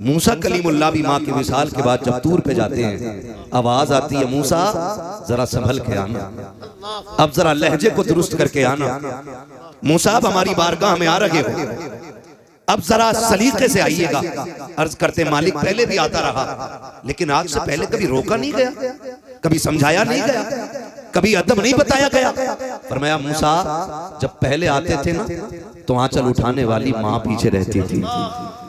मूसा कलीमुल्लाह भी माँ के विसाल के बाद जब तूर पे जाते हैं, आवाज आती है मूसा जरा संभल के आना, अब जरा लहजे को दुरुस्त करके आना। मूसा अब हमारी बारगाह में आ रहे हो, अब जरा सलीके से आइएगा। अर्ज करते मालिक पहले भी आता रहा, लेकिन आज से पहले कभी रोका नहीं गया, कभी समझाया नहीं गया, कभी अदब नहीं बताया गया। फरमाया मूसा जब पहले आते थे ना तो आंचल उठाने वाली माँ पीछे रहती थी,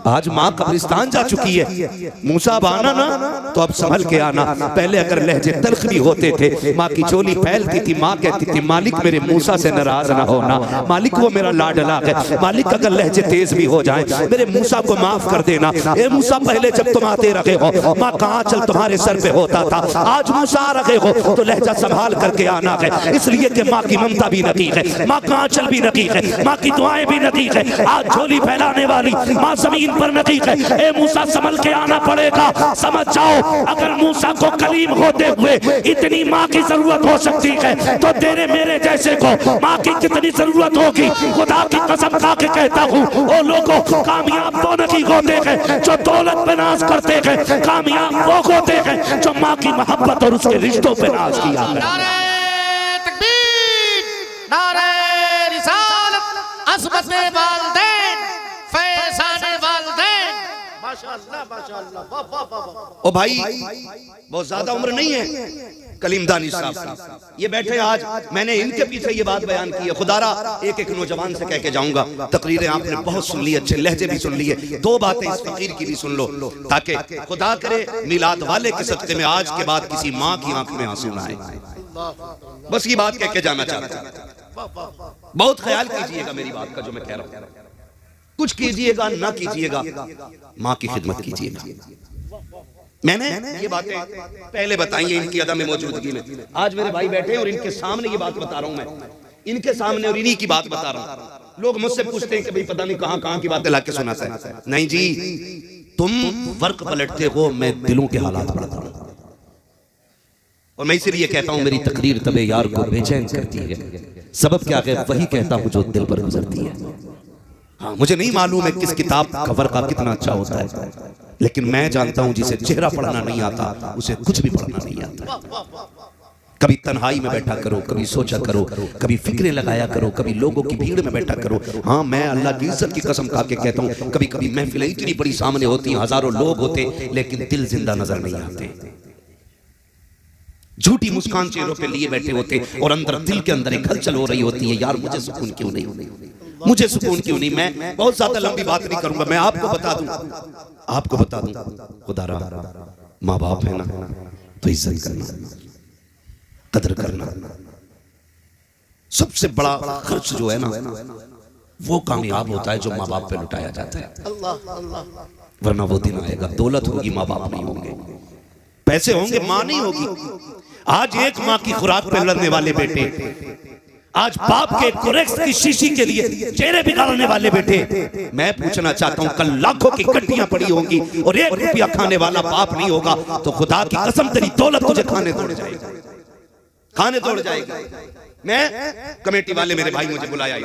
आज माँ कब्रिस्तान जा चुकी है। मूसा अब आना ना तो अब संभल के आना। पहले अगर लहजे तल्ख भी होते थे, माँ की चोली फैलती थी, माँ कहती थी मालिक मेरे मूसा से नाराज ना होना, मालिक वो मेरा लाडला है, मालिक अगर लहजे तेज भी हो जाए मेरे मूसा को माफ कर देना। ए मूसा पहले जब तुम आते रहे हो माँ का आंचल तुम्हारे सर पे होता था, आज मूसा आ रहे हो तो लहजा संभाल करके आना है, इसलिए कि माँ की ममता भी नकी है, माँ का आंचल भी नकी है, माँ की दुआएं भी नकी है। आज झोली फैलाने वाली माँ जमीन पर नकी है। ए मूसा संभल के आना पड़ेगा। समझ जाओ अगर मूसा को कलीम होते हुए इतनी माँ की जरूरत हो सकती है तो तेरे मेरे जैसे को माँ की कितनी जरूरत होगी। खुदा की कसम खा के कहता हूँ वो लोगों कामयाब वो नहीं होते हैं जो दौलत पे नाज करते हैं, कामयाब वो होते हैं जो माँ की मोहब्बत और उसके रिश्तों पे नाज किया है। नारे तकबीर, नारे रिसालत, अज़मत वालिदैन, फैज़ान वालिदैन। माशाअल्लाह माशाअल्लाह, वाह वाह वाह। ओ भाई बहुत ज्यादा उम्र नहीं है कलीमदानी साहब की, ये बैठे आज मैंने इनके पीछे ये बात बयान की है। खुदारा एक एक नौजवान से कह के जाऊंगा, तकरीरें आपने बहुत सुन ली, अच्छे लहजे भी सुन लिए, दो बातें इस फकीर की भी सुन लो ताकि खुदा करे मिलाद वाले के सदक़े में आज के बाद किसी माँ की आंख में आंसू ना आए। बस ये बात कह के जाना चाहता हूं। बहुत ख्याल कीजिएगा मेरी बात का जो मैं कह रहा हूं, कुछ कीजिएगा ना कीजिएगा, माँ की खिदमत कीजिएगा। मैंने ये बातें पहले बताई है इनकी अदम मौजूदगी में। आज मेरे भाई बैठे हैं और इनके सामने ये बात बता रहा हूं, मैं इनके सामने और इन्हीं की बात बता रहा हूं। लोग मुझसे पूछते हैं कि भाई पता नहीं कहां की बातें लाके सुनाता है। नहीं जी, तुम वर्क पलटते हो, मैं दिलों के हालात पढ़ता हूं। और मैं इसीलिए कहता हूं मेरी तकरीर तबे यार को बेचैन करती है। सबब क्या है, वही कहता हूं जो दिल पर गुजरती है। हाँ, मुझे नहीं मालूम है किस किताब कवर का कितना अच्छा होता है, लेकिन मैं जानता हूं जिसे चेहरा पढ़ना नहीं आता उसे कुछ भी पढ़ना नहीं आता। कभी तन्हाई में बैठा करो, कभी सोचा करो, कभी फिक्रें लगाया करो, कभी लोगों की भीड़ में बैठा करो। हाँ, मैं अल्लाह की इज्जत की कसम खा के कहता हूँ कभी कभी महफिलें इतनी बड़ी सामने होती, हजारों लोग होते, लेकिन दिल जिंदा नजर नहीं आते। झूठी मुस्कान चेहरों पे लिए बैठे होते और अंदर दिल के अंदर एक हलचल हो रही होती है, यार मुझे सुकून क्यों नहीं, मुझे सुकून क्यों नहीं। मैं बहुत ज्यादा लंबी बात नहीं करूंगा, मैं आपको बता दूं खुदारा माँ बाप है ना तो इज्जत करना, कदर करना। सबसे बड़ा खर्च जो है ना वो कामयाब होता है जो माँ बाप पे लुटाया जाता है। वरना वो दिन आएगा, दौलत होगी माँ बाप नहीं होंगे, पैसे होंगे माँ नहीं होगी। आज एक माँ की खुराक पे लड़ने वाले बेटे, आज बाप के कोरेक्स की शीशी के लिए चेहरे बिगाड़ने वाले बेटे, मैं पूछना चाहता हूं कल लाखों की गड्डियां पड़ी होंगी और 1 रुपया खाने वाला बाप नहीं होगा तो खुदा की कसम तेरी दौलत तुझे खाने तोड़ जाएगी। मैं कमेटी वाले मेरे भाई मुझे बुलाया,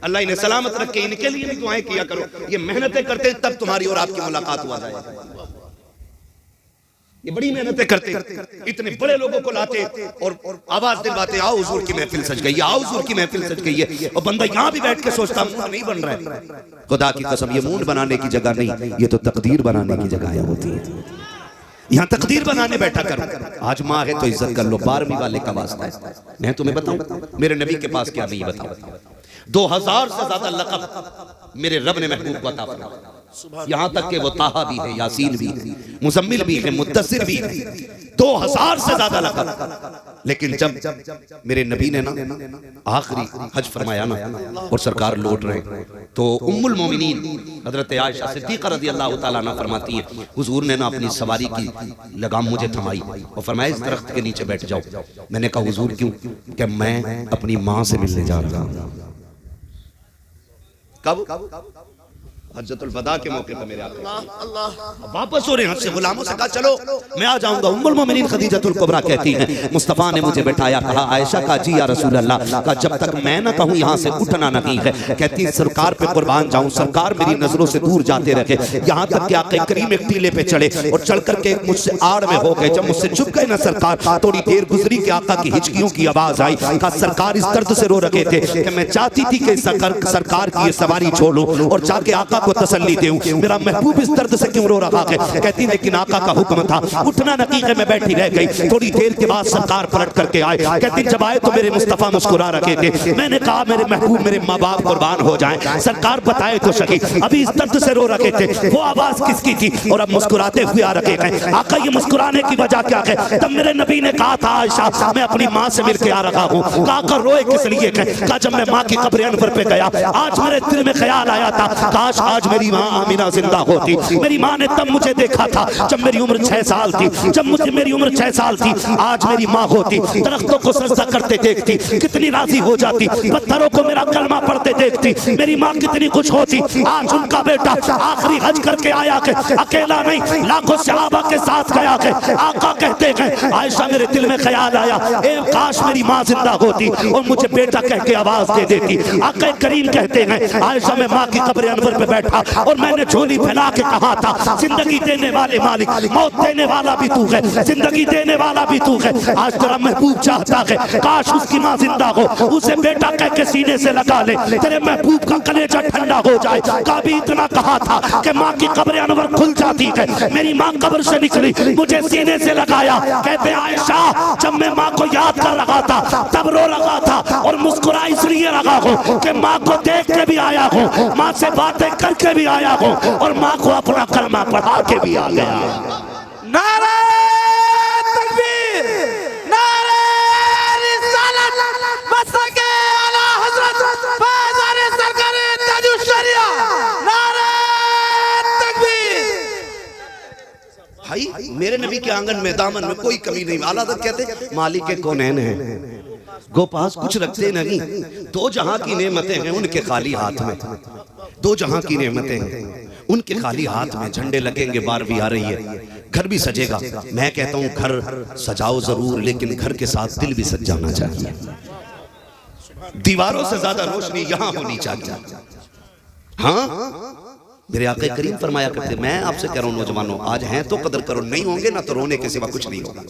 अल्लाह इन्हें सलामत रखे, इनके लिए भी दुआएं किया करो, ये मेहनतें करते तब तुम्हारी और आपकी मुलाकात हुआ जाएगी। ये बड़ी मेहनतें करते, इतने बड़े लोगों को लाते और आवाज दिलवाते, आओ हुजूर की महफिल सज गई है, आओ हुजूर की महफिल सज गई है, और बंदा यहाँ भी बैठ के सोचता मूड नहीं बन रहा है। खुदा की कसम ये मूड बनाने की जगह नहीं, ये तो तकदीर बनाने की जगह होती है। यहाँ तकदीर बनाने बैठा करो। आज माँ है तो इज्जत कर लो, 12वीं वाले का वास्ता है। मैं तुम्हें बताऊं मेरे नबी के पास क्या नहीं बताऊं, 2000 से ज्यादा लक़ब मेरे रब ने महबूब को अता फरमाया। यहाँ तक कि वो ताहा भी है, यासीन भी है, मुज़म्मिल भी है, मुद्दसिर भी है, 2000 से ज्यादा लक़ब। लेकिन जब मेरे नबी ने ना आखिरी हज फरमाया ना और सरकार लौट रहे तो उम्मुल मोमिनीन हजरत आयशा सिद्दीक़ा रज़ियल्लाहु ताला अन्हा फरमाती है हुजूर ने ना अपनी सवारी की लगाम मुझे थमाई और फरमाया इस दरख्त के नीचे बैठ जाओ। मैंने कहा हुजूर क्यों? कि मैं अपनी माँ से मिलने जा रहा हूँ। कब? हज्जतुल वदा के मौके पर मेरे आका अल्लाह अल्लाह वापस हो रहे हैं, गुलामों से कहा चलो मैं आ जाऊंगा। उम्मुल मोमिनीन खदीजतुल कुबरा कहती हैं मुस्तफ़ा ने मुझे बैठाया, कहा आयशा का जी या रसूल अल्लाह, का जब तक मैं ना कहूँ यहाँ से उठना नहीं है। कहती सरकार पे कुर्बान जाऊँ, सरकार मेरी नजरों से दूर जाते रहे, यहाँ तक कि आका करीम एक टीले पे चढ़े और चढ़ करके मुझसे आड़ में हो गए। जब मुझसे चुप गए ना सरकार, थोड़ी देर गुजरी कि आका की हिचकियों की आवाज आई। कहा सरकार इस दर्द से रो रखे थे कि मैं चाहती थी कि सरकार की ये सवारी छोड़ो और जाके आका को तसल्ली दूं, मेरा महबूब इस दर्द से क्यों रो रहा है। कहती लेकिन आका का हुक्म था, उठना नकीक़े में बैठी रह गई। थोड़ी देर के बाद सरकार पलट करके आए। कहती जब आए तो मेरे मुस्तफ़ा मुस्कुरा रखे थे। मैंने कहा मेरे महबूब मेरे माँ बाप कुर्बान हो जाएं। सरकार बताए तो सही, अभी इस दर्द से रो रखे थे, वो आवाज किसकी थी और अब मुस्कुराते हुए आ रखे गए। आका ये मुस्कुराने की वजह क्या है। तब मेरे नबी ने कहा था आयशा मैं अपनी माँ से मिलकर आ रहा हूँ। कहा रोए किस लिए। कहा जब मैं माँ की कब्र अनवर पे गया, आज मेरे दिल में ख्याल आया था काश आज मेरी माँ आमिना जिंदा होती। मेरी माँ ने तब मुझे देखा था जब मेरी उम्र 6 साल थी, जब मुझे मेरी उम्र 6 साल थी, आज मेरी माँ होती। दरख्तों को सजदा करते देखती, कितनी राजी हो जाती। पत्थरों को मेरा कलमा पढ़ते देखती, मेरी माँ कितनी खुश होती। आज उनका बेटा आखिरी हज करके आया के अकेला नहीं लाखों सहाबा के साथ गया के। आका कहते हैं आयशा मेरे दिल में ख्याल आया ए काश मेरी माँ जिंदा होती और मुझे बेटा कह के आवाज दे देती। आका करीम कहते हैं आयशा मैं माँ की कब्र अनवर पे बैठा और मैंने झोली फैला के कहा था जिंदगी देने वाले मालिक, मौत देने वाला भी तू है, जिंदगी देने वाला भी तू है। आज तेरा महबूब चाहता है काश उसकी माँ जिंदा हो, उसे बेटा कह के सीने से लगा ले, तेरे महबूब का कलेजा ठंडा हो जाए। कभी इतना कहा था कि माँ की कब्र अनवर खुल जाती है। मेरी माँ कब्र से निकली, मुझे सीने से लगाया। कहते आयशा जब मैं माँ को याद कर रहा था तब रो रहा था और मुस्कुरा इसलिए रहा हूँ कि माँ को देख के भी आया हूँ, माँ से बातें करके भी आया हूँ और माँ को अपना कलमा पढ़ा के भी आ गया। नारे तकबीर, नारे रिसालत, मस्तके आला हजरत फैज़ान सरकार ताजुश शरिया, नारे तकबीर। भाई मेरे नबी के आंगन में दामन में कोई कमी नहीं। आला हज़रत कहते मालिक के कौनैन हैं, गो पास कुछ रखते नहीं। दो जहां की नेमतें हैं उनके खाली हाथ में, दो जहां की नेमतें हैं उनके खाली हाथ में। झंडे लगेंगे, 12वीं आ रही है, घर भी सजेगा। मैं कहता हूं घर सजाओ जरूर, लेकिन घर के साथ दिल भी सज जाना चाहिए। दीवारों से ज्यादा रोशनी यहां होनी चाहिए। हाँ मेरे आका करीम फरमाया करते, मैं आपसे कह रहा हूं नौजवानों आज हैं तो कदर करो, नहीं होंगे ना तो रोने के सिवा कुछ नहीं होगा,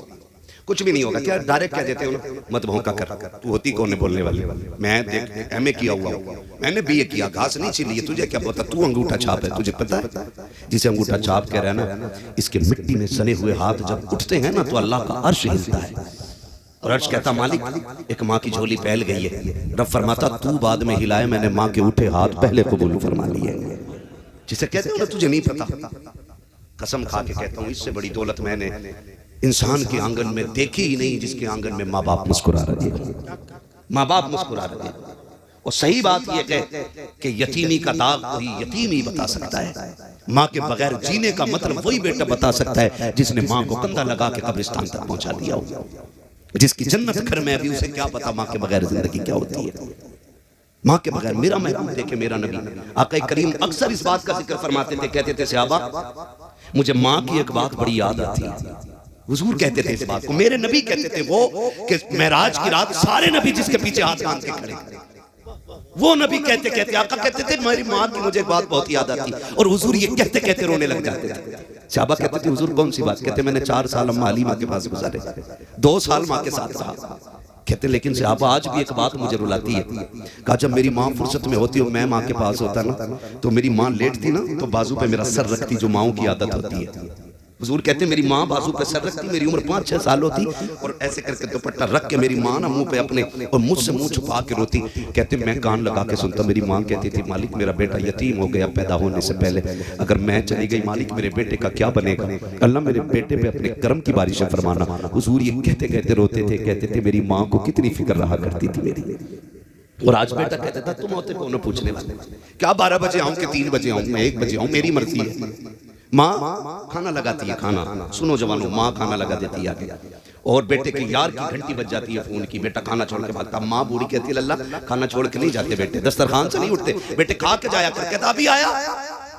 कुछ भी नहीं होगा। क्या डायरेक्ट कह देते हो मत भौंका कर, तू होती कौन है बोलने वाली। मैं देख एमए किया हुआ हूं, मैंने बीए किया, घास नहीं छिली है, तुझे क्या पता। तू अंगूठा छाप है, तुझे पता है जिसे अंगूठा छाप कह रहा है ना, इसके मिट्टी में सने हुए हाथ जब उठते हैं ना तो अल्लाह का अर्श हिलता है और अर्श कहता मालिक एक माँ की झोली फैल गई है। रब फरमाता तू बाद में हिलाए, मैंने माँ के उठे हाथ पहले कबूल फरमा लिए। जिसे कहते हो ना तुझे नहीं पता, कसम खा के कहता हूँ इससे बड़ी दौलत मैंने इंसान के आंगन में देखी ही नहीं जिसके आंगन में माँ बाप मुस्कुरा रहे हैं, माँ बाप मुस्कुरा रहे हैं। और सही बात यह है कि यतीमी का दाग कोई यतीम ही बता सकता है। माँ के बगैर जीने का मतलब वही बेटा बता सकता है जिसने माँ को कंधा लगा के कब्रिस्तान तक पहुंचा दिया हो, जिसकी जन्नत घर में अभी उसे क्या पता माँ के बगैर जिंदगी क्या होती है। माँ के बगैर मेरा महबूब देखे मेरा नबी आका करीम अक्सर इस बात का जिक्र फरमाते थे, कहते थे सहाबा मुझे माँ की एक बात बड़ी याद आती है। हुजूर कहते थे इस बात को, मेरे नबी कहते थे वो कि मेराज की रात सारे नबी जिसके पीछे हाथ बांध के खड़े, वो नबी कहते कहते आका कहते थे मेरी माँ की मुझे एक बात बहुत याद आती, और हुजूर ये कहते कहते रोने लग जाते थे। सहाबा कहते थे हुजूर कौन सी बात। कहते मैंने 4 साल अम्मा हलीमा के पास गुजारे, 2 साल माँ के साथ रहा। कहते लेकिन सहाबा आज भी एक बात मुझे रुलाती है। कहा जब मेरी माँ फुर्सत में होती और मैं माँ के पास होता ना तो मेरी माँ लेटती ना तो बाजू पे मेरा सर रखती, जो माँओं की आदत होती है। हुजूर कहते मेरी माँ बाजू पे सर रखती, मेरी उम्र 5-6 साल होती और ऐसे करके दुपट्टा रख के मेरी माँ ना मुंह पे अपने और मुझसे मुंह छुपा के रोती। कहते मैं कान लगा के सुनता। मेरी माँ कहती थी मालिक मेरा बेटा यतीम हो गया पैदा होने से पहले, अगर मैं चली गई मालिक मेरे बेटे का क्या बनेगा। अल्लाह मेरे बेटे पे अपने कर्म की बारिशें फरमाना। हुजूर ये कहते कहते रोते थे, कहते थे मेरी माँ को कितनी फिक्र रहा करती थी मेरी। और आज बेटा कहता था तुम होते कौन पूछने वाले, क्या 12 बजे आऊं कि 3 बजे आऊं, मैं 1 बजे आऊं, मेरी मर्जी है। माँ खाना लगाती है, खाना सुनो जवानों, माँ खाना लगा देती है आगे, और बेटे की यार की घंटी बज जाती है फोन की, बेटा खाना छोड़ के भागता। माँ बूढ़ी कहती है अल्लाह खाना छोड़ के नहीं जाते बेटे, दस्तरखान से नहीं उठते बेटे, खा के जाया कर। कहता अभी आया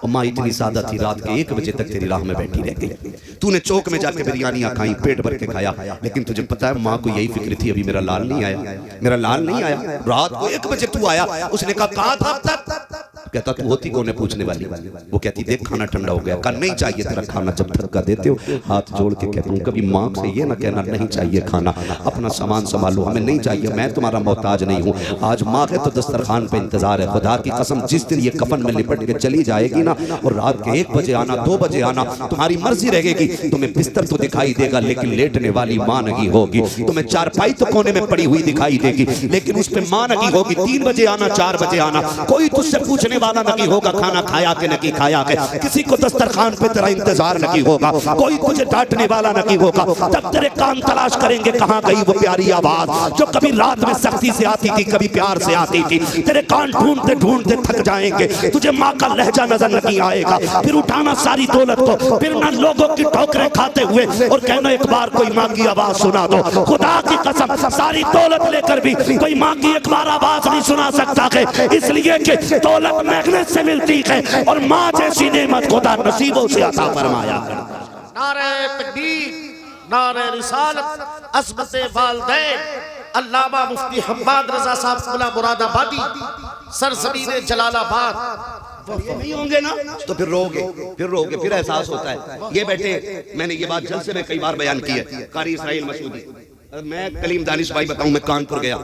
और माँ इतनी सादा थी, रात के 1 बजे तक तेरी राह में बैठी रह गई। तूने चौक में जाके बिरयानियां खाई, पेट भर के खाया, लेकिन तुझे पता है माँ को यही फिक्र थी, अभी मेरा लाल नहीं आया, मेरा लाल नहीं आया। रात को 1 बजे तू आया, उसने कहा कहाँ था अब तक? कहता तू होती कौन है पूछने वाली? वो कहती देख खाना ठंडा हो गया। कहा नहीं चाहिए तेरा खाना, जब धक्का देते हो हाथ जोड़ के कहता हूँ कभी माँ से ये ना कहना नहीं चाहिए खाना, अपना सामान संभालो, हमें नहीं चाहिए, मैं तुम्हारा मोहताज नहीं हूँ। आज माँ है तो दस्तरखान पे इंतजार है। खुदा की कसम जिस दिन ये कफन में लिपट के चली जाएगी ना, और रात के 1 बजे आना, 2 बजे आना, तुम्हारी मर्जी रहेगी। तुम्हें बिस्तर तो दिखाई देगा लेकिन लेटने वाली माँ नहीं होगी। तुम्हें चारपाई तो कोने में पड़ी हुई दिखाई देगी लेकिन उस पर माँ नहीं होगी। 3 बजे आना, 4 बजे आना, कोई तुझसे पूछने वाला नहीं होगा खाना खाया कि नहीं खाया के, किसी को दस्तरखान पे तेरा इंतजार नहीं होगा, कोई तुझे डांटने वाला नहीं होगा। तब तेरे कान तलाश करेंगे कहाँ गई वो प्यारी आवाज जो कभी रात में सख्ती से आती थी, कभी प्यार से आती थी। तेरे कान ढूंढते ढूंढते थक जाएंगे, तुझे माँ का लहजा नजर नहीं आएगा। फिर उठाना सारी दौलत को, फिर ना लोगों की ठोकरें खाते हुए और कहना एक बार कोई माँ की आवाज सुना दो। खुदा की कसम सारी दौलत लेकर भी कोई माँ की एक बार आवाज नहीं सुना सकता है, इसलिए कि दौलत मैग्नेट से मिलती है और माँ जैसी नेमत खुदा नसीबों से अता फरमाया। नारे तकबीर, नारे रिसालत, अज़मत वालिदैन, अल्लामा मुफ्ती हम्माद रजा साहब मुला मुरादाबादी, सरजमीन जलालाबाद। नहीं होंगे ना तो फिर रोगे, फिर एहसास होता है। ये बैठे, मैंने ये बात जलसे में कई बार बयान की है। कारी इसराइल मसूदी, मैं कलीम दानिश भाई बताऊं, मैं कानपुर गया,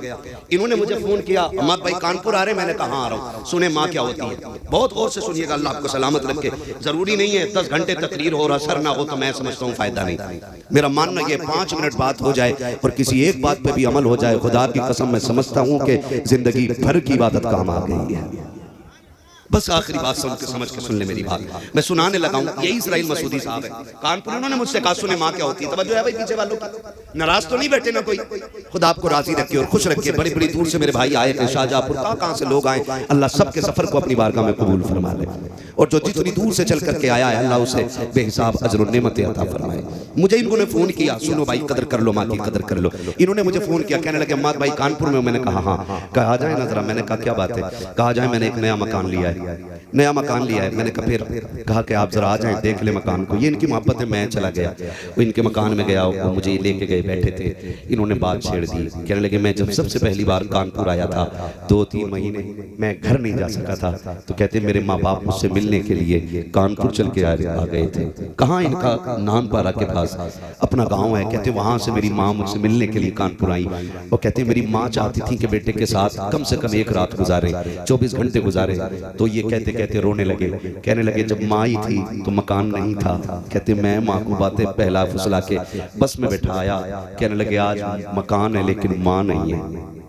इन्होंने मुझे फोन किया अहमद भाई कानपुर आ रहे, मैंने कहा हाँ आ रहा हूँ। सुने माँ क्या होती है, बहुत गौर से सुनिएगा, अल्लाह आपको सलामत रखे। जरूरी नहीं है 10 घंटे तकरीर हो, असर ना हो, तो मैं समझता हूँ फायदा नहीं। मेरा मानना ये 5 मिनट बात हो जाए और किसी एक बात पे भी अमल हो जाए, खुदा की कसम मैं समझता हूँ कि जिंदगी भर की इबादत काम आ गई है। बस आखिरी बात समझ के सुन ले मेरी बात, मैं सुनाने लगा हूँ। यही इसराइल मसूदी साहब है कानपुर, उन्होंने मुझसे कहा सुने माँ क्या होती है। तवज्जो है भाई पीछे वालों की, नाराज तो नहीं बैठे ना कोई। खुदा आपको राजी रखे और खुश रखे। बड़ी बड़ी दूर से मेरे भाई आए थे, शाहजहांपुर, कहाँ से लोग आए, अल्लाह सबके सफर को अपनी बारगाह में कबूल फरमा ले। और जो जितनी दूर से चल करके आया है अल्लाह उसे बेहिसाब अजर नेमतें अता फरमाए। मुझे इन्होंने फोन किया, सुनो भाई कदर कर लो, माँ की कदर कर लो। इन्होंने मुझे फोन किया, कहने लगे अम्माद भाई कानपुर में। मैंने कहा हाँ, कहा जाए ना जरा। मैंने कहा क्या बात है? कहा जाए मैंने एक नया मकान लिया है, नया मकान लिया है। मैंने कहा फिर? कहा कि आप जरा आ जाएं देख ले मकान को। ये इनकी मोहब्बत है, मैं चला गया, वो इनके मकान में गया, वो मुझे लेके गए, बैठे थे, इन्होंने बात छेड़ दी। कहने लगे मैं जब सबसे पहली बार कानपुर आया था 2-3 महीने मैं घर नहीं जा सका था, तो कहते मेरे माँ बाप मुझसे मिलने के लिए कानपुर चल के आ गए थे। कहाँ? इनका नानपारा के पास अपना गाँव है। कहते वहाँ से मेरी माँ मुझसे मिलने के लिए कानपुर आई और कहते मेरी माँ चाहती थी कि बेटे के साथ कम से कम एक रात गुजारे, 24 घंटे गुजारे। तो ये कहते कहते रोने लगे, कहने लगे जब माँ ही थी तो मकान नहीं था। कहते मैं माँ को बातें पहला फुसला के बस में बैठाया। कहने लगे आज मकान है लेकिन माँ नहीं है।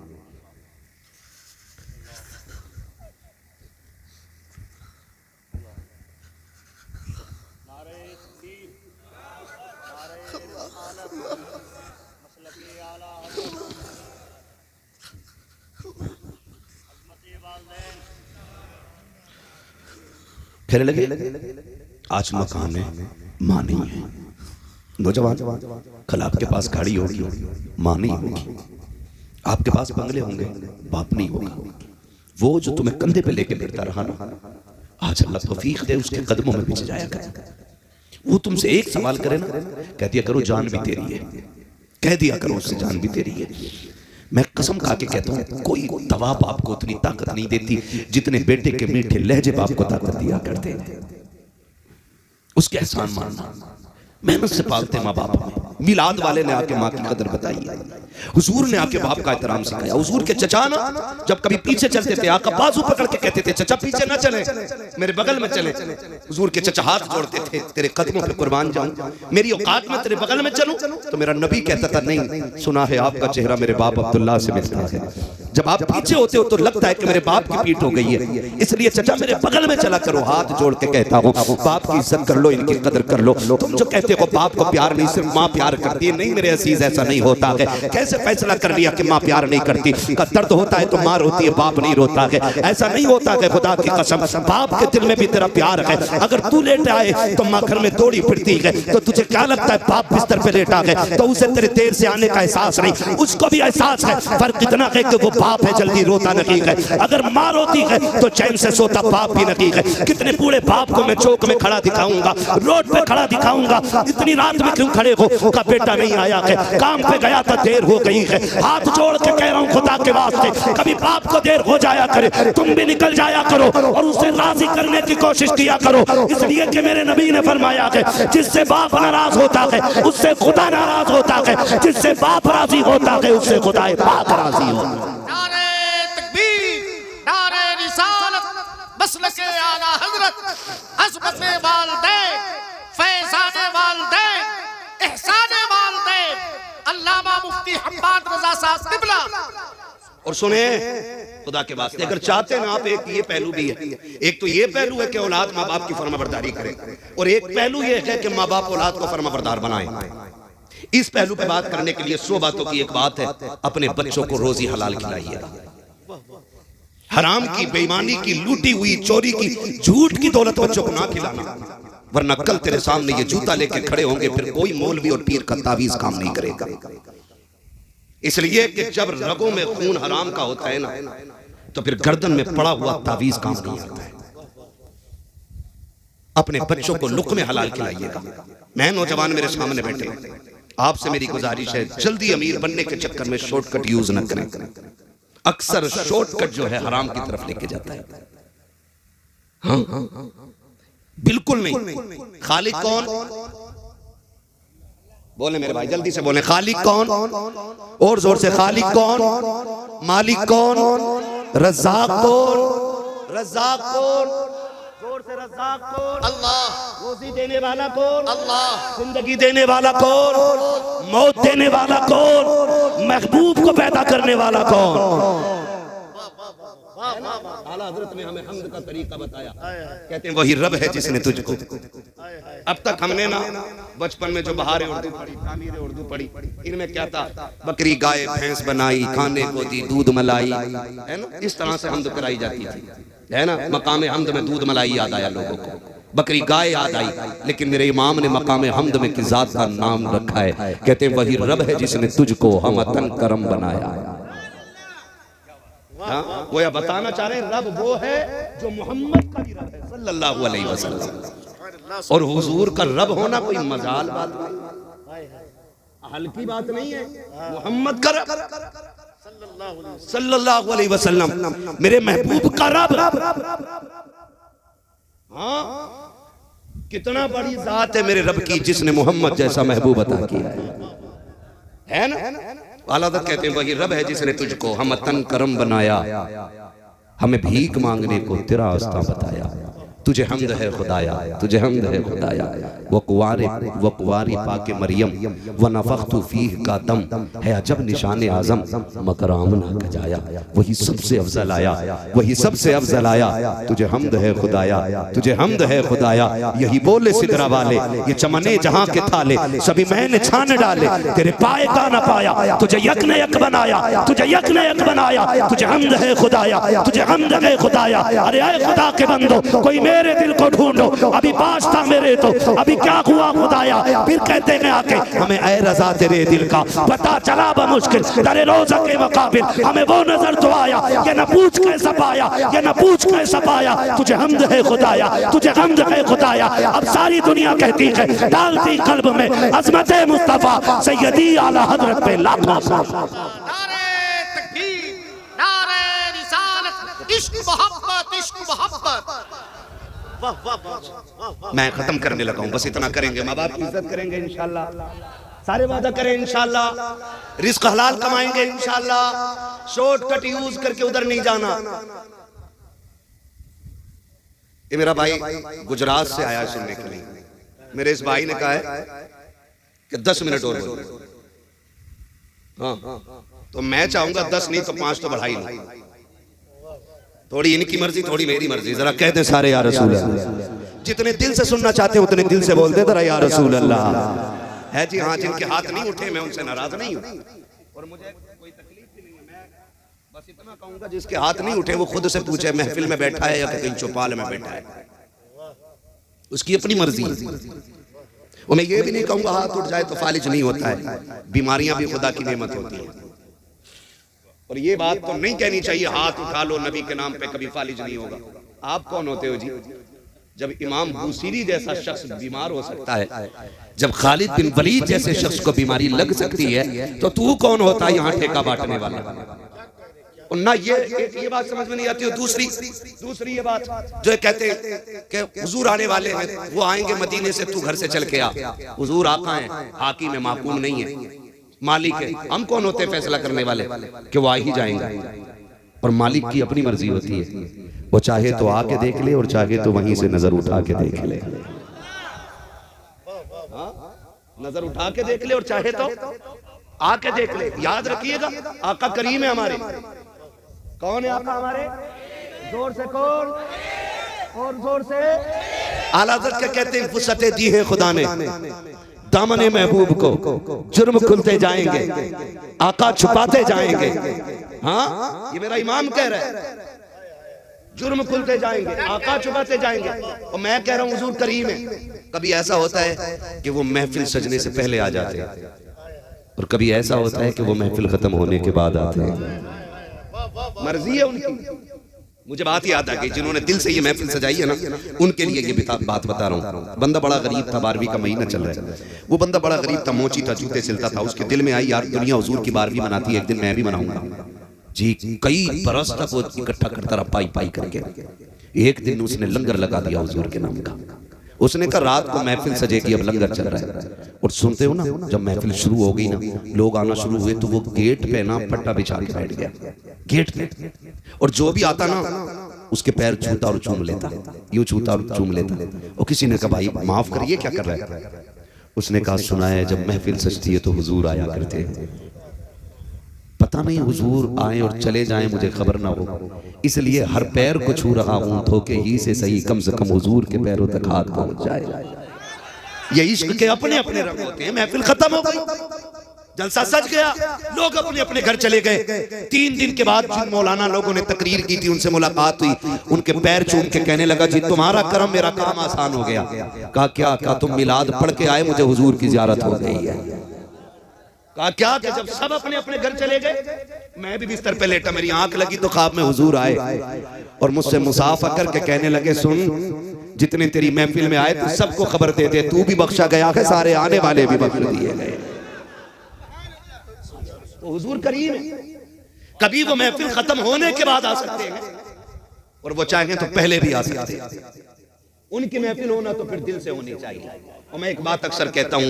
कहने लगे आज मकान है, माँ नहीं है। नौजवान कल आपके पास गाड़ी होगी, माँ नहीं होगी। आपके पास बंगले होंगे, बाप नहीं होगा। वो जो तुम्हें कंधे पे लेके फिरता रहा ना, आज अल्लाह तौफीक दे उसके कदमों में पीछे जाया कर। वो तुमसे एक सवाल करे ना, कह दिया करो जान भी तेरी है, कह दिया करो उससे जान भी तेरी है। मैं कसम खा के कहता हूँ कोई दवा बाप को उतनी ताकत नहीं देती जितने बेटे के मीठे लहजे बाप को ताकत दिया करते हैं। उसके एहसान मानना, मेहनत से पालते माँ बाप हमें। मिलाद वाले ने आके माँ की कदर बताई है, हुजूर ने आके बाप का एहतराम सिखाया। हुजूर के चचा ना जब कभी पीछे चलते थे, आका बाजू पकड़ के कहते थे चचा पीछे ना चले, मेरे बगल में चले। हुजूर के चचा हाथ जोड़ते थे, तेरे कदमों पे कुर्बान जाऊं, मेरी औकात में तेरे बगल में चलूं। तो मेरा नबी कहता था नहीं, सुना है आपका चेहरा मेरे बाप अब्दुल्ला से मिलता है। जब आप पीछे होते हो तो लगता है कि मेरे बाप की पीठ हो गई है, इसलिए चचा मेरे बगल में चला करो। हाथ जोड़ के कहता हूँ बाप की इज्जत कर लो, इनकी कदर कर लो। तुम जो कहते हो बाप को प्यार नहीं, सिर्फ माँ प्यार करती है, नहीं मेरे अजीज ऐसा नहीं होता है। कैसे फैसला कर लिया कि माँ प्यार नहीं करती? का दर्द होता है तो माँ रोती है, बाप नहीं रोता है। ऐसा नहीं होता है, खुदा की कसम बाप के दिल में भी तेरा प्यार है। अगर तू लेट आए तो माँ घर में दौड़ी फिरती है, तो तुझे क्या लगता है बाप बिस्तर पे लेटा है तो उसे तेरे देर से आने का एहसास नहीं, उसको भी एहसास है। फर्क इतना है कि वो बाप है जल्दी रोता नकीक है, अगर माँ रोती है तो चैन से सोता बाप भी नकीक है। कितने बूढ़े बाप को मैं चौक में खड़ा दिखाऊंगा, रोड पे खड़ा दिखाऊंगा, इतनी रात में क्यों खड़े हो? का बेटा नहीं आया है, काम पे गया था देर हो गई है। हाथ जोड़ के कह रहा हूँ खुदा के वास्ते, कभी बाप को देर हो जाया करे, तुम भी निकल जाया करो और उसे राजी करने की कोशिश किया करो। इसलिए कि मेरे नबी ने फरमाया है, जिससे बाप नाराज होता है उससे खुदा नाराज होता है, जिससे बाप राजी होता है उससे खुदा पाक राजी होता है। नारे तकबीर, नारे रिसालत, मसलके आला हजरत, अज़मते वालिदैन, फैज़ाने वालिदैन, एहसाने वालिदैन, अल्लामा मुफ्ती हम्माद रज़ा साहब क़िबला। और सुने खुदा के वास्ते, अगर चाहते हैं आप, एक ये पहलू भी है, एक तो ये पहलू है कि औलाद माँ बाप की फरमाबरदारी करे, और एक पहलू ये है कि माँ बाप औलाद को फरमाबरदार बनाए। इस पहलू पे बात करने के लिए 100 बातों की एक बात है, अपने बच्चों को रोजी हलाल खिलाइएगा। हराम की, बेईमानी की, लूटी हुई, चोरी की, झूठ की दौलत बच्चों को ना खिलाना, वरना कल तेरे सामने ये जूता लेके खड़े होंगे, फिर कोई मौलवी और पीर का तावीज काम नहीं करेगा। इसलिए कि जब रगों में खून हराम का होता है ना, तो फिर गर्दन में पड़ा हुआ तावीज काम नहीं आता है। अपने बच्चों को लुक़्मे हलाल खिलाइएगा। मैं नौजवान मेरे सामने बैठे, आपसे मेरी गुजारिश है, जल्दी अमीर बनने के चक्कर में शॉर्टकट यूज न करें। अक्सर शॉर्टकट जो है हराम की तरफ लेके जाता है। हाँ, बिल्कुल नहीं। खालिक कौन? बोले मेरे भाई, जल्दी से बोले, खालिक कौन? और जोर से, खालिक कौन? मालिक कौन? रज़्ज़ाक़ कौन? रज़्ज़ाक़ कौन? जोर से, रज़्ज़ाक़ कौन? अल्लाह। रोज़ी देने वाला कौन? अल्लाह। जिंदगी देने वाला कौन? मौत देने वाला कौन? महबूब को पैदा करने वाला कौन? आला हज़रत ने हमें हम्द का तरीका बताया, कहते हैं वही रब है जिसने तुझको। अब तक हमने ना बचपन में जो बहारे उर्दू पढ़ी, तामीर उर्दू पढ़ी, इनमें क्या था? बकरी गाय भैंस बनाई, खाने को दी दूध मलाई, है ना? इस तरह से हम्द कराई जाती थी, है ना? मकाम हम्द में दूध मलाई याद आया लोगों को, बकरी गाय याद आई, लेकिन मेरे इमाम ने मकाम हम्द में किस ज़ात का नाम रखा है, कहते हैं वही रब है जिसने तुझको हमतन करम बनाया। हाँ, वो यह बताना चाह रहे हैं, रब वो है जो मोहम्मद का भी रब है सल्लल्लाहु अलैहि वसल्लम। और हुजूर का रब होना कोई मजाल बात नहीं, हल्की बात नहीं है। मोहम्मद का रब सल्लल्लाहु अलैहि वसल्लम, मेरे महबूब का रब। हाँ, कितना बड़ी जात है मेरे रब की, जिसने मोहम्मद जैसा महबूब अता किया है ना? आला हज़रत कहते हैं वही रब है जिसने तुझको हमतन करम बनाया, हमें भीख मांगने को तेरा रास्ता बताया। तुझे हमद है खुदाया, तुझे हमद है खुदाया। वक़वारी पाके मरियम व नफ़ख्तु फीह का दम है अजब निशान आज़म मकराम ना गजाया। वही सबसे अफजल आया, वही सबसे अफजल आया। तुझे हमद है खुदाया, तुझे हमद है खुदाया। यही बोले सिदरा वाले, ये चमने जहाँ के थाले, सभी मैंने छान डाले, तेरे पाए का न पाया। तुझे यक ने यक बनाया, तुझे यक ने यक बनाया। तुझे हमद है खुदाया, तुझे हमद है खुदाया। अरे आए खुदा के बंदो, कोई मेरे दिल को ढूंढो, अभी बाश था मेरे तो अभी क्या हुआ खुदाया। फिर कहते हैं आके हमें ऐ रज़ा तेरे दिल का पता चला बमुश्किल, तेरे रोज़ा के मुकाबिल हमें वो नजर तो आया। ये न पूछ कैसा पाया, ये न पूछ कैसा पाया। तुझे हमद है खुदाया, तुझे हमद है खुदाया। अब सारी दुनिया कहती है, डालती कल्ब में अज़मत मुस्तफ़ा सैयदी आला हज़रत पे लाखों सलाम। नारे तकबीर, नारे रिसालत, इश्क मोहब्बत, इश्क मोहब्बत। मैं खत्म करने लगा हूं, बस इतना करेंगे, माँ बाप की इज्जत करेंगे इंशाल्लाह, सारे वादा करें इंशाल्लाह, रिस्क हलाल कमाएंगे इंशाल्लाह, शॉर्टकट यूज करके उधर नहीं जाना। ये मेरा भाई गुजरात से आया सुनने के लिए, मेरे इस भाई ने कहा है कि 10 मिनट और बोलो। हाँ, तो मैं चाहूंगा 10 नहीं तो 5 तो बढ़ाई लो, थोड़ी इनकी मर्जी थोड़ी मेरी मर्जी। जरा कह दे सारे या रसूल अल्लाह। जितने दिल से सुनना चाहते हैं उतने दिल से बोल दे जरा या रसूल अल्लाह। है जी हाँ, जिनके हाथ नहीं उठे मैं उनसे नाराज नहीं हूँ और मुझे कोई तकलीफ भी नहीं है। मैं बस इतना कहूंगा जिसके हाथ नहीं उठे वो खुद से पूछे महफिल में बैठा है या कहीं चौपाल में बैठा है, उसकी अपनी मर्जी। और मैं ये भी नहीं कहूंगा हाथ उठ जाए तो फालिज नहीं होता है, बीमारियां भी खुदा की नेमत होती है। और ये बात तो नहीं कहनी चाहिए हाथ उठा लो नबी के नाम पे कभी फालिज नहीं होगा। आप कौन होते हो जी? जब इमाम बूसीरी जैसा शख्स बीमार हो सकता है, जब खालिद बिन वलीद जैसे शख्स को बीमारी लग सकती है, तो तू कौन होता है यहाँ ठेका बांटने वाला? और ना ये बात समझ में नहीं आती। दूसरी ये बात जो कहते हैं कि हुजूर आने वाले हैं, वो आएंगे मदीने से, तू घर से चल के आ। हुजूर आका है, हाकिम है, माकूम नहीं है, मालिक है। हम कौन होते हैं फैसला करने वाले कि वो आ ही जाएंगे? और मालिक की अपनी मर्जी होती है, वो चाहे तो आके देख ले और चाहे तो वहीं से नजर उठा के देख ले। नजर उठा के देख ले और चाहे तो आके देख ले। याद रखिएगा, आका करीम है हमारे। कौन है आका हमारे? जोर से कौन? और जोर से आला हज़रत के कहते हैं फुर्सतें दी है खुदा ने दामने महबूब को, जुर्म खुलते जाएंगे, आका छुपाते जाएंगे। हाँ, ये मेरा इमाम कह रहा है, जुर्म खुलते जाएंगे, आका छुपाते जाएंगे। और मैं कह रहा हूँ हुजूर करीम है। कभी ऐसा होता है कि वो महफिल सजने से पहले आ जाते हैं, और कभी ऐसा होता है कि वो महफिल खत्म होने के बाद आते हैं। मर्जी है उनकी। मुझे बात याद आ गई, जिन्होंने दिल से ये महफिल सजाई है ना, उनके लिए ये बात बता रहा हूँ। बंदा बड़ा गरीब था, 12वीं का महीना चल रहा है। वो बंदा बड़ा गरीब था, मोची था, जूते सिलता था। उसके दिल में आई यार दुनिया हुजूर की 12वीं मनाती है, एक दिन मैं भी मनाऊंगा जी। कई बरस तक वो इकट्ठा करता रहा पाई पाई करके। एक दिन उसने लंगर लगा दिया हुजूर के नाम का। उसने कहा रात को महफिल सजेगी, अब लंगर चल रहा है। और सुनते हो ना, जब महफिल शुरू हो गई ना, लोग आना शुरू हुए, तो वो गेट पे ना पट्टा बिछा के बैठ गया, गेट पे। और जो भी आता ना उसके पैर छूता और चूम लेता, यूं छूता और चूम लेता। और किसी ने कहा भाई माफ करिए, क्या कर रहा है? उसने कहा सुना है जब महफिल सजती है तो हुजूर आया करते हैं। पता नहीं हुजूर आए और चले जाएं, मुझे खबर ना हो, इसलिए हर पैर को छू रहा हूं, धोखे ही से सही, कम से कम हुजूर के पैरों तक हाथ पहुंच जाए। ये इश्क के अपने अपने रंग होते हैं। महफिल खत्म हो गई, जलसा सज गया, लोग अपने अपने घर चले गए। 3 दिन के बाद जिन मौलाना लोगों ने तकरीर की थी, उनसे मुलाकात हुई। उनके पैर चूम के कहने लगा जी तुम्हारा करम मेरा काम आसान हो गया। कहा क्या? कहा तुम मिलाद पढ़ के आए, मुझे हुजूर की ज़ियारत हो गई है। कहा क्या? कि जब सब अपने अपने घर चले गए, मैं भी बिस्तर पे लेटा, मेरी आंख लगी तो ख्वाब में हुजूर आए और मुझसे मुसाफा करके कहने लगे सुन, जितने तेरी महफिल में आए तू सबको खबर दे दे, तू भी बख्शा गया है, सारे आने वाले भी बख्श दिए गए। तो हुजूर करीम है। कभी वो महफिल खत्म होने के बाद आ सकते हैं, और वो चाहें तो पहले भी आ सकते हैं। उनकी महफिल होना तो फिर दिल से होनी चाहिए। और मैं एक बात अक्सर कहता हूँ,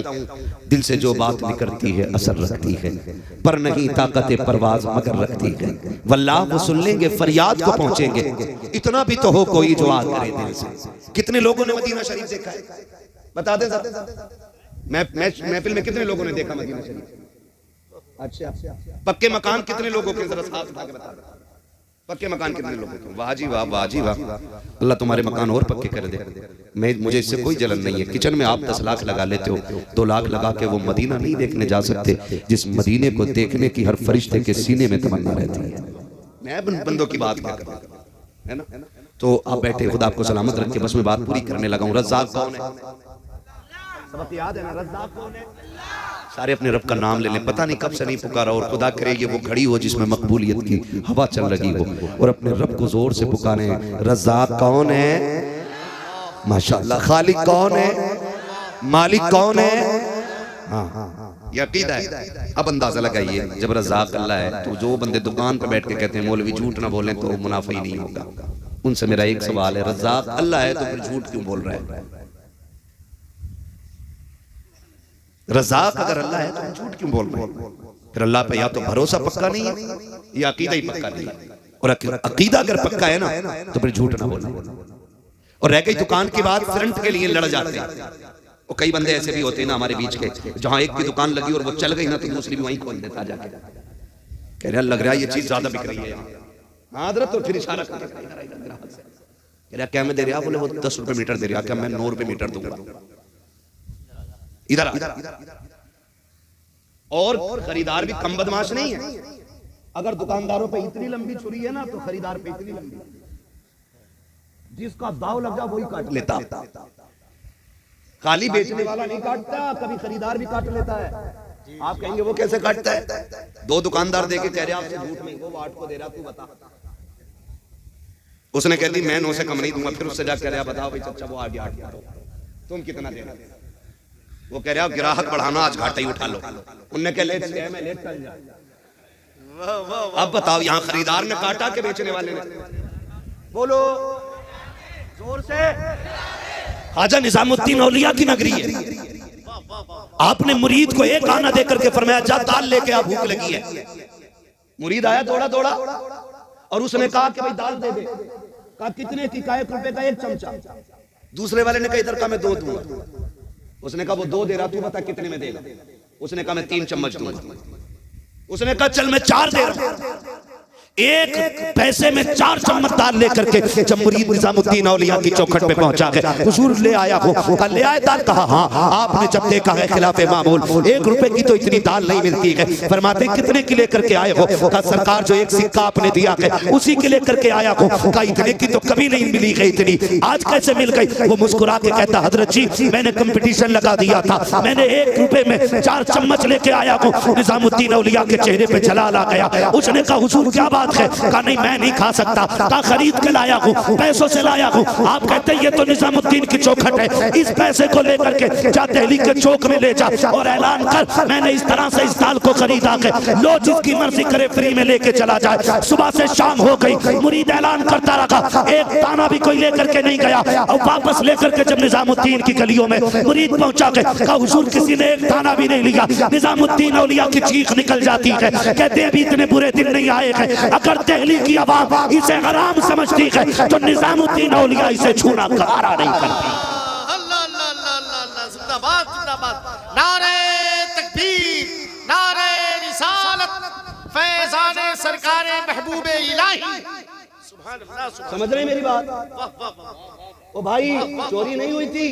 दिल से जो बात निकलती है असर रखती है, पर नहीं ताकत परवाज मगर रखती है। वल्लाह वो सुन लेंगे, फरियाद को पहुंचेंगे, इतना भी तो हो कोई जो आ करे दिल से। कितने लोगों ने मदीना शरीफ देखा है? बता दें महफिल में कितने लोगों ने देखा मदीना शरीफ? अच्छा, पक्के मकान कितने लोगों के? जरा साथ उठा के बता दे, पक्के मकान कितने लोगों के? वाह जी वाह, वाह जी वाह, अल्लाह तुम्हारे मकान और पक्के कर दे। मुझे इससे कोई जलन नहीं है। किचन में आप 10 लाख लगा लेते हो, 2 लाख लगा के वो मदीना नहीं देखने जा सकते जिस मदीने को देखने की हर फरिश्ते के सीने में तमन्ना रहती है। मैं बंदों की बात क्या कर रहा है ना। तो आप बैठे, खुदा आपको सलामत रखे। बस मैं बात पूरी करने लगा हूँ। रज़्ज़ाक़ कौन है? सबक याद है ना? रज़्ज़ाक़ कौन है? सारे अपने रब का नाम ले लें। पता नहीं कब से नहीं पुकारा, और खुदा करे ये वो घड़ी हो जिसमें मकबूलियत की हवा चल रही हो, और अपने रब को जोर से पुकारें। रज़्ज़ाक़ कौन है? माशाअल्लाह। खालिक कौन है? मालिक कौन है? हाँ, ये अकीदा है। अब अंदाजा लगाइए, जब रज़्ज़ाक़ अल्लाह है तो जो बंदे दुकान पर बैठ के कहते हैं मौलवी झूठ ना बोलें तो मुनाफा ही नहीं होगा, उनसे मेरा एक सवाल है, रज़्ज़ाक़ अल्लाह है तो फिर झूठ क्यों बोल रहा है? रज़्ज़ाक़ अगर अल्लाह है तो झूठ क्यों बोल रहे हैं? फिर अल्लाह पे या तो भरोसा पक्का नहीं है या अकीदा ही पक्का नहीं है। और अकीदा अगर पक्का है ना तो फिर झूठ ना बोलना। और रह गई दुकान की बात, फ्रंट के लिए लड़ जाते हैं। और कई बंदे ऐसे भी होते हैं ना हमारे बीच के, जहां एक की दुकान लगी और वो चल गई ना तो दूसरी भी वहीं खोल देता जाके, कह रहा लग रहा है ये चीज ज्यादा बिक रही है यहाँ। तो फिर इशारा कर रहा क्या मैं दे रहा? बोले वो 10 रुपए मीटर दे रहा। क्या मैं 9 रुपए मीटर दूंगा? इधर और खरीदार भी कम बदमाश नहीं है। अगर दुकानदारों पे इतनी लंबी छुरी है ना तो खरीदार पे इतनी लंबी, जिसका दाव लग जा वही काट लेता। खाली बेचने वाला नहीं काटता, कभी खरीदार भी काट लेता है। आप कहेंगे वो कैसे काटता है? दो दुकानदार देके कह रहे आपसे झूठ नहीं, वो 8 को दे रहा, तू बता। उसने कह दी मैं 9 से कम नहीं दूंगा। फिर उससे जाकर कह रहा बताओ भाई चाचा वो आगे 8 दो, तुम कितना दे रहे? वो कह रहा ग्राहक बढ़ाना, आज घाटा ही उठा लो। उनने कह लेट मैं लेट चल जा। अब बताओ यहाँ खरीदार ने काटा के बेचने वाले ने? बोलो जोर से। ख्वाजा निजामुद्दीन औलिया की नगरी है। आपने मुरीद को एक आना देकर के फरमाया जा दाल लेके आ, भूख लगी है। मुरीद आया दौड़ा दौड़ा और उसने कहा कि भाई दाल दे दे। कहा कितने की? का 1 रुपए का 1 चमचा। दूसरे वाले ने कहा इधर का मैं 2 दूंगा। उसने कहा वो 2 दे रहा, तू बता कितने में देगा? उसने कहा मैं 3 चम्मच दूंगा। उसने कहा चल मैं 4 दे रहा हूं। 1 पैसे में 4 चम्मच दाल लेकर के जब मुरीद निजामुद्दीन औलिया की चौखट पे पहुंचा गया, हुजूर ले आया हो? कहा ले आए दाल? कहा हाँ। आपने जब देखा है खिलाफे मामूल 1 रुपए की तो इतनी दाल नहीं मिलती है। फरमाते कितने की लेकर के आए हो? कहा सरकार जो 1 सिक्का आपने दिया है उसी के लेकर के आया हो। कहा इतने की तो कभी नहीं मिली गई, इतनी आज कैसे मिल गई? वो मुस्कुरा के कहता हजरत जी मैंने कंपटीशन लगा दिया था, मैंने 1 रुपए में 4 चम्मच लेके आया हूँ। निजामुद्दीन औलिया के चेहरे पे जलाल आ गया। उसने कहा हुजूर क्या बात है? कहा नहीं मैं नहीं खा सकता, कहा खरीद के लाया हूँ, पैसों से लाया हूँ। आप कहते हैं ये तो निजामुद्दीन की चौखट है, इस पैसे को लेकर के जा दिल्ली के चौक में ले जा और ऐलान कर मैंने इस तरह से इस दाल को खरीदा है, लो जिसकी मर्जी करे फ्री में लेके चला जाए। सुबह से शाम हो गई, मुरीद ऐलान करता रहा, एक दाना भी कोई लेकर के नहीं गया। और वापस लेकर के जब निजामुद्दीन की गलियों में मुरीद पहुंचा गए, कहा हुजूर किसी ने 1 दाना भी नहीं लिया। निजामुद्दीन औलिया की चीख निकल जाती है, कहते हैं अभी इतने बुरे दिन नहीं आए हैं। अगर दिल्ली की आवाम इसे हराम समझती है तो निजामुद्दीन औलिया इसे छूना गवारा नहीं करती। अल्लाह अल्लाह अल्लाह अल्लाह, जिंदाबाद जिंदाबाद। नारे तकबीर, नारे रिसालत, फैज़ाने सरकारे महबूबे इलाही। सुभान अल्लाह, समझ रहे मेरी बात? ओ भाई चोरी नहीं हुई थी,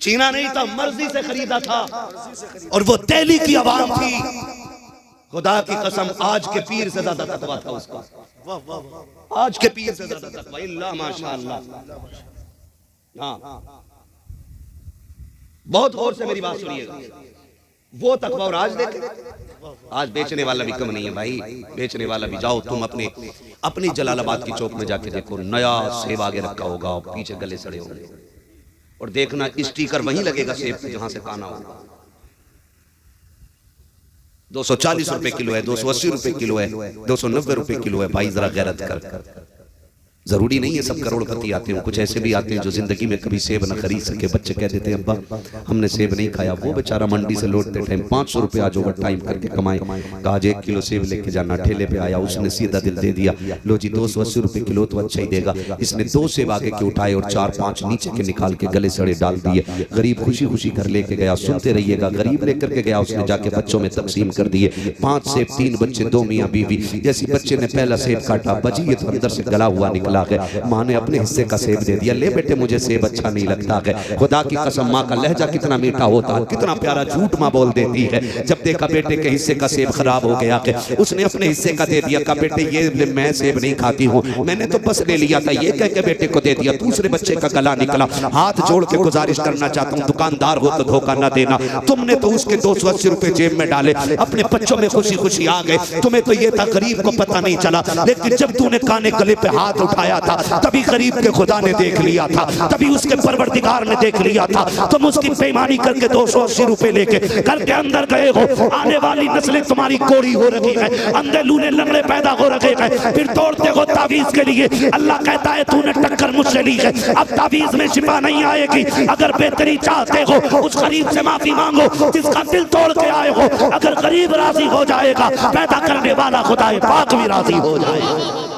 चीना नहीं था, मर्जी से खरीदा था। और वो दिल्ली की आवाम थी, खुदा की कसम आज के पीर से ज्यादा तकवा था उसका। आज के पीर से ज्यादा तकवा, इल्ला माशाअल्लाह। हाँ बहुत गौर से मेरी बात सुनिएगा। वो तकवा और आज देखे, आज बेचने वाला भी कम नहीं है भाई। बेचने वाला भी, जाओ तुम अपनी जलालाबाद की चौक में जाके देखो, नया सेब आगे रखा होगा, पीछे गले सड़े होंगे, और देखना स्टिकर वहीं लगेगा सेब जहां से काना होगा। 240 रुपए किलो है, 280 रुपए किलो है, 290 रुपए किलो है। भाई जरा गैरत कर। जरूरी नहीं है सब करोड़पति आते हो, कुछ ऐसे भी आते हैं जो जिंदगी में कभी सेब ना खरीद सके। बच्चे कह देते हैं अब्बा हमने सेब नहीं खाया। वो बेचारा मंडी से लौटते टाइम 500 रुपए आज ओवर टाइम करके कमाए। कहा आज 1 किलो सेब लेके जाना। ठेले पे आया, उसने सीधा दिल दे दिया, लो जी 280 रुपए किलो तो अच्छा ही देगा। इसने 2 सेब आगे के उठाए और 4-5 नीचे के निकाल के गले सड़े डाल दिए। गरीब खुशी खुशी घर लेके गया। सुनते रहिएगा, गरीब लेकर के गया, उसने जाके बच्चों में तकसीम कर दिए। 5 सेब, 3 बच्चे, 2 मियाँ बीवी। जैसी बच्चे ने पहला सेब काटा, बजी ये तो अंदर से गला हुआ निकला है। माँ ने अपने हिस्से का सेब दे दिया, ले बेटे मुझे सेब अच्छा नहीं लगता है। खुदा की कसम माँ का लहजा कितना मीठा होता है, कितना प्यारा झूठ माँ बोल देती है। जब देखा बेटे के हिस्से का सेब खराब हो गया है, उसने अपने हिस्से का दे दिया। कहा बेटे ये मैं सेब नहीं खाती हूँ, मैंने तो बस ले लिया था, ये कह के बेटे को दे दिया। दूसरे बच्चे का गला निकला। हाथ जोड़ के गुजारिश करना चाहता हूँ, दुकानदार हो तो धोखा ना देना। तुमने तो उसके 280 रुपए जेब में डाले, अपने बच्चों में खुशी खुशी आ गए। तुम्हें तो ये था गरीब को पता नहीं चला, लेकिन जब तूने काने गले पे हाथ उठाया था तभी गरीब के खुदा ने देख लिया था, तभी उसके परवरदिगार ने देख लिया था। तुम उसकी बेईमानी करके 280 रुपए लेके घर के अंदर गए हो। आने वाली नस्लें तुम्हारी कोड़ी हो रही है, अंधे लूले लंगड़े पैदा हो रहे हैं। फिर तोड़ते हो तावीज के लिए। अल्लाह कहता है तूने टक्कर मुझसे ली है, अब तावीज में शिफा नहीं आएगी। अगर बेहतरी चाहते हो उस गरीब से माफी मांगो जिसका दिल तोड़ के आए हो। अगर गरीब राजी हो जाएगा, पैदा करने वाला खुदा पाक भी राजी हो जाएगा।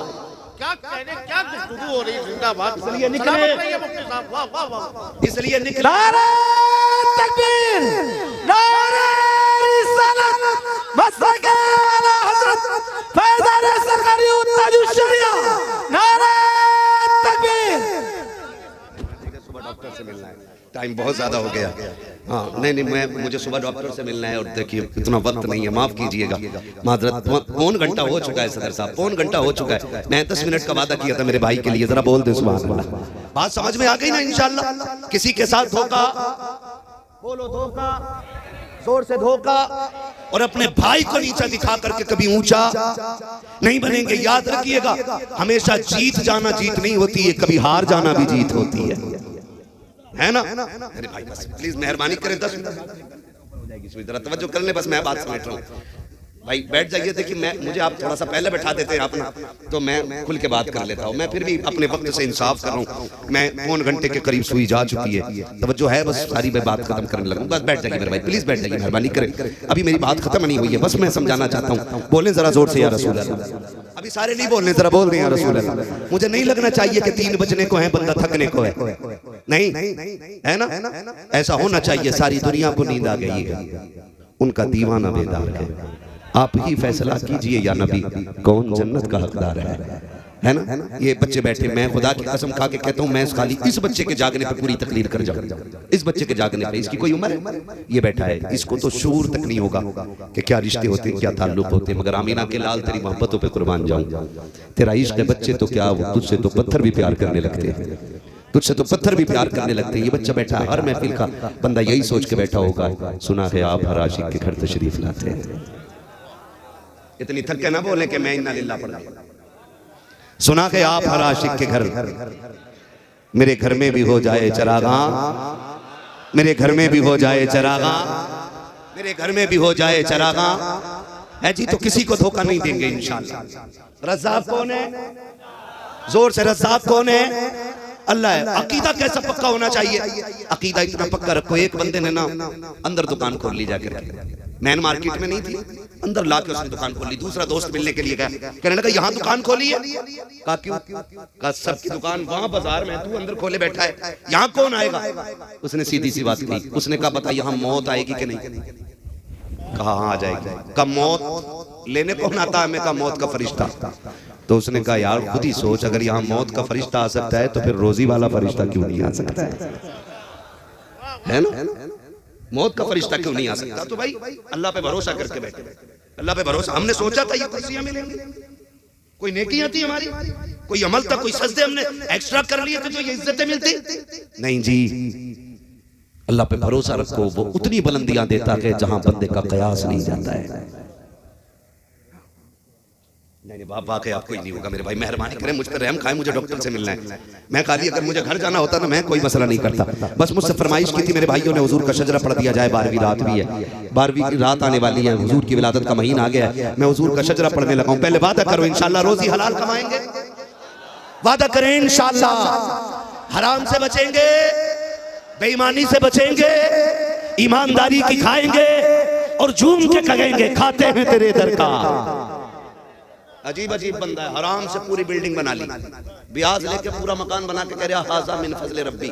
क्या कहने, क्या गुफ्तगू हो रही है। जिंदाबाद। इसलिए निकले, मुफ्ती साहब, वाह वाह वाह। इसलिए निकला। नारे तकबीर, नारे रिसालत, मसलके आला हज़रत फैज़ाने सरकारी ताजुश शरिया। नारे तकबीर। सुबह डॉक्टर से मिलना है, टाइम बहुत ज्यादा हो गया। हाँ नहीं मुझे सुबह डॉक्टर से मिलना है और देखिए इतना वक्त नहीं है, माफ कीजिएगा। माजरत, पौन घंटा हो चुका है सदर साहब, पौन घंटा हो चुका है। मैं 10 मिनट का वादा किया था मेरे भाई के लिए, जरा बोल दे सुभान अल्लाह। बात समझ में आ गई ना इंशाअल्लाह। किसी के साथ धोखा, बोलो धोखा, जोर से धोखा और अपने भाई को नीचा दिखा करके कभी ऊंचा नहीं बनेंगे। याद रखिएगा, हमेशा जीत जाना जीत नहीं होती है, कभी हार जाना भी जीत होती है ना। अरे भाई बस प्लीज मेहरबानी करें, 10 मिनट जरा तवज्जो कर ले, बस मैं बात समझ रहा हूँ। भाई बैठ जाइए। देखिए मुझे आप थोड़ा सा पहले बैठा देते हैं अपना, तो मैं खुल के बात कर लेता हूँ। मैं फिर भी अपने वक्त से इंसाफ कर रहा हूँ। मैं 3 घंटे के करीब सुई जा चुकी है, तवज्जो है, बस सारी मैं बात खत्म करने लगूँ। बस बैठ जाइए मेरे भाई, प्लीज बैठ जाइए, मेहरबानी करें। अभी मेरी बात खत्म नहीं हुई है, बस मैं समझाना चाहता हूँ। बोलें जरा जोर से या रसूल अल्लाह। अभी सारे नहीं बोलने, जरा बोल दें या रसूल अल्लाह। मुझे नहीं लगना चाहिए कि 3 बजने को है, बंदा थकने को है, नहीं है ना। ऐसा होना चाहिए सारी दुनिया को नींद आ गई है, उनका दीवाना बेदार है। आप ही फैसला कीजिए या नबी, कौन जन्नत का हकदार है ना। ये बच्चे बैठे, मैं खुदा की कसम खा के कहता हूँ, मैं खाली इस बच्चे के जागने पे पूरी तकरीर कर जाऊँ। इस बच्चे के जागने पे, इसकी कोई उम्र है, ये बैठा है, इसको तो शूर तक नहीं होगा कि क्या रिश्ते होते हैं, क्या ताल्लुक होते हैं। मगर आमीना के लाल तेरी मोहब्बतों पे कुर्बान जाऊँ, तेरा इश्क है बच्चे तो क्या, तुझसे तो पत्थर भी प्यार करने लगते हैं, तुझसे तो पत्थर भी प्यार करने लगते हैं। ये बच्चा बैठा है, हर महफिल का बंदा यही सोच के बैठा होगा, सुना है आप हर आशिक के घर तशरीफ लाते हैं। इतनी थक के ना बोले कि मैं इन्ना लिल्लाह पढ़ गया। सुना के आप हर आशिक के घर, मेरे घर में भी हो जाए चरागा, मेरे घर में भी हो जाए चरागा, मेरे घर में भी हो जाए चरागा है जी, तो किसी को धोखा नहीं देंगे इंशाअल्लाह। रज़्ज़ाक़ कौन है? जोर से, रज़्ज़ाक़ कौन है? अल्लाह है। अकीदा कैसा पक्का होना चाहिए? अकीदा इतना पक्का रखो, एक बंदे ने ना अंदर दुकान खोल ली जाकर, मैन मार्केट में नहीं थी, अंदर लाके उसने दुकान खोल ली। दूसरा दोस्त मिलने के लिए गया, कहने लगा यहाँ दुकान खोली है। कहा क्यों? कहा सबकी दुकान वहां बाजार में, तू अंदर खोले बैठा है, यहाँ कौन आएगा? उसने सीधी सी बात की, उसने कहा बता यहाँ मौत आएगी कि नहीं? कहा हाँ आ जाएगी। कहा मौत लेने कौन आता है? मैं कहा मौत का फरिश्ता। तो उसने कहा यार खुद ही सोच, अगर यहाँ मौत का फरिश्ता आ सकता है तो फिर रोजी वाला फरिश्ता क्यों नहीं आ सकता है ना। मौत का फरिश्ता क्यों नहीं आ सकता? तो भाई अल्लाह पे भरोसा करके बैठे, अल्लाह पे भरोसा। हमने सोचा था ये कुर्सियां मिलेंगी, कोई नेकियां थी हमारी, कोई अमल था, कोई सजदे हमने एक्स्ट्रा कर लिए थे तो ये इज्जतें मिलती नहीं जी। अल्लाह पे भरोसा रखो, वो उतनी बुलंदियां देता है जहां बंदे का कयास नहीं जाता है। नहीं बाप वाकई आप कोई नहीं होगा मेरे भाई, मेहरबानी करें मुझ पर रहम खाएं, मुझे डॉक्टर से मिलना है। मैं खाली अगर मुझे घर जाना होता ना, मैं कोई मसला नहीं करता, बस मुझसे फरमाइश की थी मेरे भाइयों ने हुजूर का शजरा पढ़ दिया जाए। 12वीं रात भी है, 12वीं की रात आने वाली है, हुजूर की विलादत का महीना आ गया है, मैं हुजूर का शजरा पढ़ने लगा हूं। पहले वादा करो इंशाल्लाह रोजी हलाल कमाएंगे, वादा करें इंशाल्लाह हराम से बचेंगे, बेईमानी से बचेंगे, ईमानदारी की खाएंगे और झूम के कहेंगे खाते हैं तेरे दर का। अजीब अजीब बंदा है, हराम से पूरी बिल्डिंग बना ली, ब्याज लेके पूरा मकान बना के कह रहा हाजा मिन फजले रब्बी।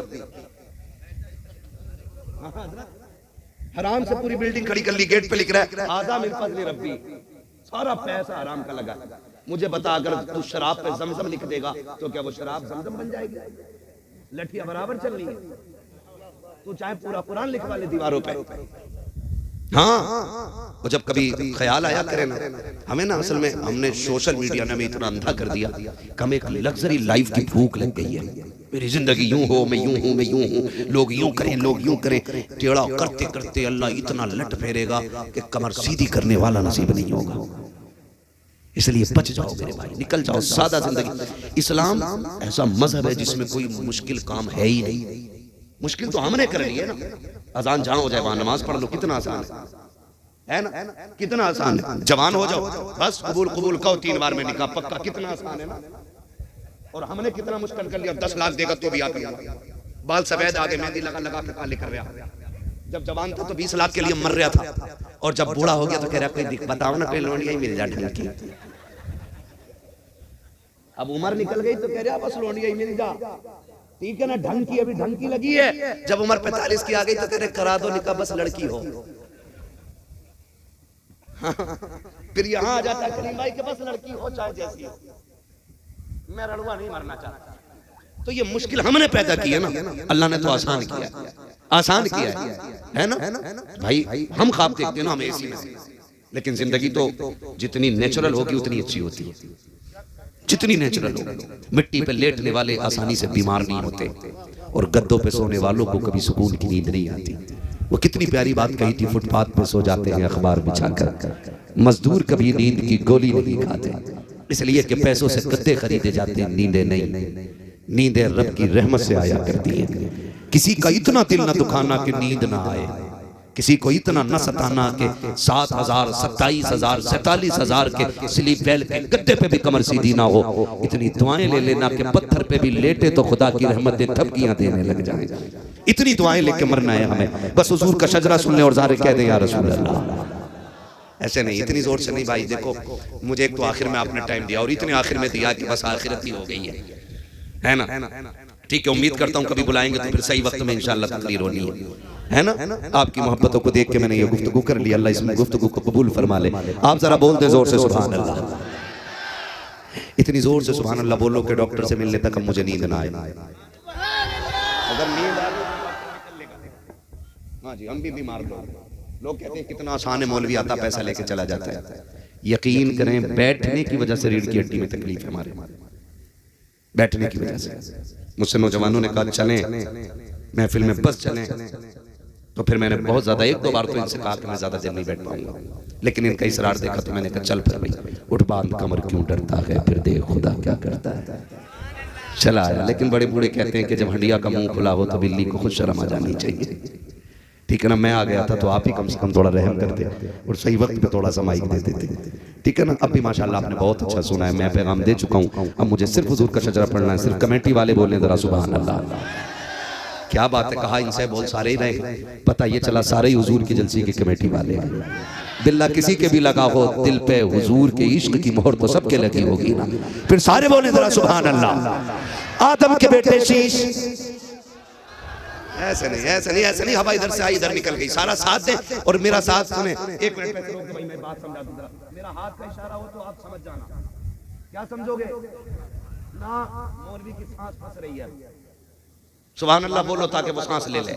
हराम से पूरी बिल्डिंग खड़ी कर ली, गेट पे लिख रहा है हाजा मिन फजले रब्बी, सारा पैसा हराम का लगा। मुझे बता अगर तू शराब पे जमजम लिख देगा तो क्या वो शराब जमजम बन जाएगी? लठियां बराबर चल रही है, तू चाहे पूरा कुरान लिखवा ले दीवारों पे। हाँ, वो जब कभी ख्याल आया करे ना हमें ना, असल में हमने सोशल मीडिया ने हमें इतना अंधा कर दिया कि हमें एक लग्जरी लाइफ की भूख लग गई है। मेरी जिंदगी यूं हो, मैं यूं हूं, मैं यूं हूं, लोग यूं करें, लोग यूं करें। टेढ़ा करते करते अल्लाह इतना लट फेरेगा कि कमर सीधी करने वाला नसीब नहीं होगा। इसलिए बच जाओ मेरे भाई, निकल जाओ सादा जिंदगी। इस्लाम ऐसा मजहब है जिसमें कोई मुश्किल काम है ही नहीं। मुश्किल तो हमने कर ली है ना, अजान जहां हो जाए वहां नमाज पढ़ लो, कितना आसान है ना, कितना आसान है। जवान हो जाओ बस कबूल कबूल कहो, 3 बार में निकाह पक्का, कितना आसान है ना। और हमने कितना मुश्किल कर लिया, 10 लाख देगा तो भी आता है, बाल सफेद आगे मेहंदी लगा लगा के काले कर रहा। जब जवान था तो 20 लाख के लिए मर रहा था, और जब बूढ़ा हो गया तो कह रहा कोई बताओ ना कोई लोनिया ही मिल जाए ढंग की। अब उम्र निकल गई तो कह रहा बस लोनिया ही मिल जा, ठीक है ना, ढंग की अभी ढंग की लगी है। जब उम्र 45 की आ गई तो तेरे करा दो निकाह बस लड़की हो। फिर यहाँ आ जाता करीम भाई के बस लड़की हो चाहे जैसी हो, मैं रड़ुआ नहीं मरना चाहता। तो ये मुश्किल हमने पैदा की है ना, अल्लाह ने तो आसान किया, आसान किया है ना भाई। हम ख्वाब देखते हैं ना हम एसी में, लेकिन जिंदगी तो जितनी नेचुरल होगी उतनी अच्छी होती है, जितनी नेचुरल हो। मिट्टी पे लेटने वाले आसानी से बीमार नहीं होते, और गद्दों पे सोने वालों को कभी सुकून की नींद नहीं आती। वो कितनी प्यारी बात कही थी, फुटपाथ पे सो जाते हैं अखबार बिछाकर, मजदूर कभी नींद की गोली नहीं खाते, इसलिए कि पैसों से गद्दे खरीदे जाते हैं, नींदें नहीं। नींदें रब की रहमत से आया करती हैं। किसी का इतना दिल न दुखाना कि नींद ना आए, किसी को इतना न सताना कि 7,000 27,000 47,000 के स्लीप वेल के गद्दे पे भी कमर सीधी ना हो। इतनी दुआएं ले लेना कि पत्थर पे भी लेटे तो खुदा की रहमतें थपकियां देने लग जाएं। इतनी दुआएं लेके मरना है हमें, बस हुजूर का शजरा सुन ले और ज़ाहिर कह दें या रसूल अल्लाह। ऐसे नहीं, इतनी जोर से नहीं भाई। देखो मुझे एक तो आखिर में आपने टाइम दिया और इतने आखिर में दिया कि बस आखिरत ही हो गई है ना। ठीक है, उम्मीद करता हूँ कभी बुलाएंगे तो फिर सही वक्त में इंशाअल्लाह तकरीर होनी है ना। आपकी मोहब्बतों को देख के मैंने ये गुफ्तगू कर लिया, अल्लाह इसमें गुफ्तगू को कबूल फरमा ले। आप जरा बोल दे जोर से सुभान अल्लाह। इतनी जोर से सुभान अल्लाह बोलो कि डॉक्टर से मिलने तक अब मुझे नींद ना आए। अगर नींद आ रही हाँ जी, हम भी बीमार लोग कहते हैं कितना आसान है, मौलवी आता पैसा लेके चला जाता है। यकीन करें बैठने की वजह से रीढ़ की हड्डी में तकलीफ है हमारे, बैठने की वजह से। मुझसे नौजवानों ने कहा चलें महफिल में, बस चलें, तो फिर मैंने बहुत ज्यादा 1-2 बार तो इनसे कहा कि मैं ज्यादा देर नहीं बैठ पाऊंगा, लेकिन इनका इसरार देखा तो मैंने कहा चल फिर भाई उठ, बांध कमर क्यों डरता है, फिर देख खुदा क्या करता है। चला आया। लेकिन बड़े बूढ़े कहते हैं कि जब हंडिया का मुंह खुला हो तो बिल्ली को खुद शर्म आ जानी चाहिए। ठीक है ना, मैं आ गया था तो आप ही कम से कम थोड़ा रहम करते और सही वक्त पे थोड़ा सा माइक दे देते। ठीक है ना, अब भी माशाल्लाह आपने बहुत अच्छा सुना है, मैं पैगाम दे चुका हूँ। अब मुझे सिर्फ हुजूर का शजरा पढ़ना है, सिर्फ कमेटी वाले बोले जरा सुभान अल्लाह। क्या बात है, कहा इनसे बोल सारे ही रहे, पता ये चला सारे ही हुजूर की जलसी की कमेटी वाले हैं। बिल्ला किसी के भी लगा हो दिल पे हुजूर के इश्क की मोहर तो सबके लगी होगी ना, फिर सारे बोले जरा सुभान अल्लाह। आदम के बेटे शीश, ऐसे नहीं ऐसे नहीं ऐसे नहीं, हवा इधर से आई इधर निकल गई, सारा साथ दे और मेरा साथ सुने। एक मिनट पे रोक दे भाई, मैं बात समझा दूं। मेरा हाथ का इशारा हो तो आप समझ जाना, क्या समझोगे ना। मौलवी की सांस फंस रही है, सुभान अल्लाह बोलो ताकि वो सांस ले ले।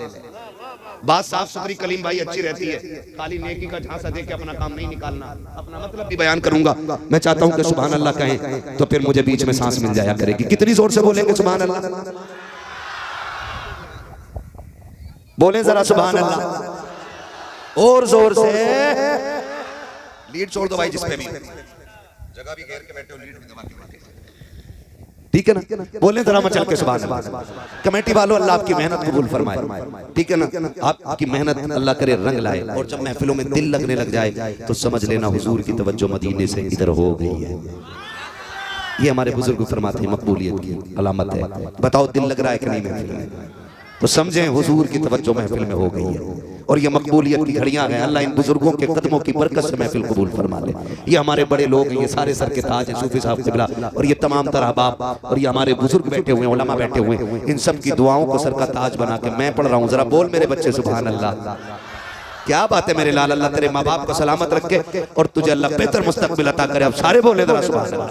बात साफ सुथरी कलीम भाई अच्छी रहती है, खाली नेकी का झांसा दे के अपना काम नहीं निकालना। अपना मतलब भी बयान करूंगा, मैं चाहता हूं कि सुभान अल्लाह कहें तो फिर मुझे बीच में सांस मिल जाया करेगी। कितनी जोर से बोलेंगे सुभान अल्लाह, बोले जरा सुभान अल्लाह और जोर से। लीड छोड़ दो भाई, जिस पे भी जगह भी घेर के बैठे हो लीड भी दबा के बैठे, ठीक है ना। बोले जरा मचल के सुभान अल्लाह। कमेटी वालों अल्लाह आपकी मेहनत कबूल फरमाए, ठीक है ना। आपकी मेहनत अल्लाह करे रंग लाए, और जब महफिलों में दिल लगने लग जाए तो समझ लेना हुजूर की तवज्जो मदीने से इधर हो गई है। ये हमारे बुजुर्ग फरमाते हैं मकबूलियत की अलामत है। बताओ दिल लग रहा है कि नहीं महफिल में, तो समझें हुजूर की तवज्जो महफिल में हो गई है और ये मकबूलियत की घड़ियां हैं। अल्लाह इन बुजुर्गों के कदमों की बरकत से महफिल कबूल फरमा ले। ये हमारे बड़े लोग हैं, ये सारे सर के ताज हैं, सूफी साहब क़िबला और ये तमाम तरह बाप और ये हमारे बुजुर्ग बैठे हुए हैं, उलमा बैठे हुए हैं, इन सब की दुआओं को सर का ताज बना के मैं पढ़ रहा हूँ। जरा बोल मेरे बच्चे सुभान अल्लाह। क्या बात है मेरे लाल, अल्लाह तेरे माँ बाप को सलामत रखे और तुझे अल्लाह बेहतर मुस्तकबिल अता करे। अब सारे बोले जरा सुभान अल्लाह।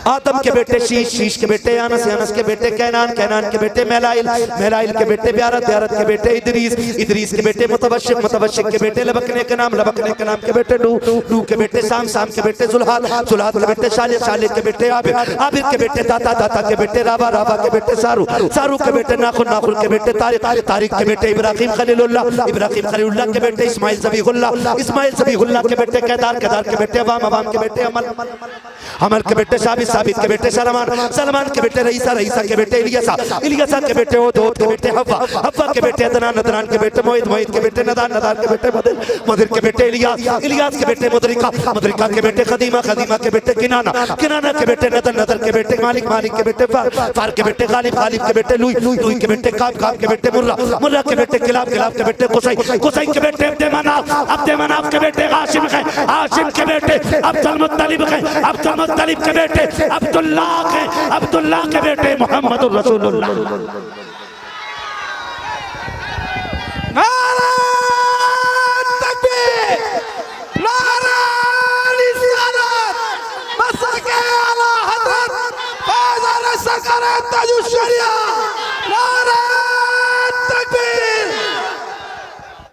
आदम के बेटे शीश, शीश के बेटे अनस, अनस के बेटे कैनान, कैनान के बेटे मेलाइल, मेलाइल के बेटे ब्यारत, ब्यारत के बेटे इदरीस, इदरीस के बेटे मुतवश्शिक, मुतवश्शिक के बेटे लबकने के नाम, लबकने के नाम के बेटे नूह, नूह के बेटे साम, साम के बेटे जुल्हाद, जुल्हाद के बेटे शालिह, शालिह के बेटे आबिर, आबिर के बेटे दाता, दाता के बेटे राबा, राबा के बेटे सारू, सारू के बेटे नाखुन, नाखुन के बेटे तारिक, तारिक के बेटे इब्राहिम खलीलुल्लाह, इब्राहिम खलीलुल्लाह के बेटे इस्माइल ज़बीहुल्लाह, इस्माइल ज़बीहुल्लाह के बेटे केदार, केदार के बेटे अवाम, अवाम के बेटे अमल, अमल के बेटे साबित, साबित के बेटे सलमान, सलमान के बेटे रईसा, रईसा के बेटे इलियासा, इलियासा के बेटे ओद के बेटे हव्वा, हव्वा के बेटे अदनान, अदनान के बेटे मोहित, मोहित के बेटे नदान, नदान के बेटे मदिर, मदिर के बेटे इलियास, इलियास के बेटे मुदरिका, मुदरिका के बेटे खदीमा, खदीमा के बेटे किनाना, किनाना के बेटे नदर, नदर के बेटे मालिक, मालिक के बेटे फार, फार के बेटे गालिब, गालिब के बेटे लुई, लुई के बेटे काब, काब के बेटे मुर्रा, मुर्रा के बेटे किलाब, किलाब के बेटे कुसै, कुसै के बेटे अब्दे मनाफ, अब्दे मनाफ के बेटे हाशिम है, हाशिम के बेटे अब्दुल मुत्तलिब है, अब्दुल मुत्तलिब के बेटे अब्दुल्लाह के, अब्दुल्लाह के बेटे मोहम्मद रसूलुल्लाह। नारे तकबीर, नारे रिसालत, मसके आला हज़रत फैज़ सरकार ताजुश शरिया।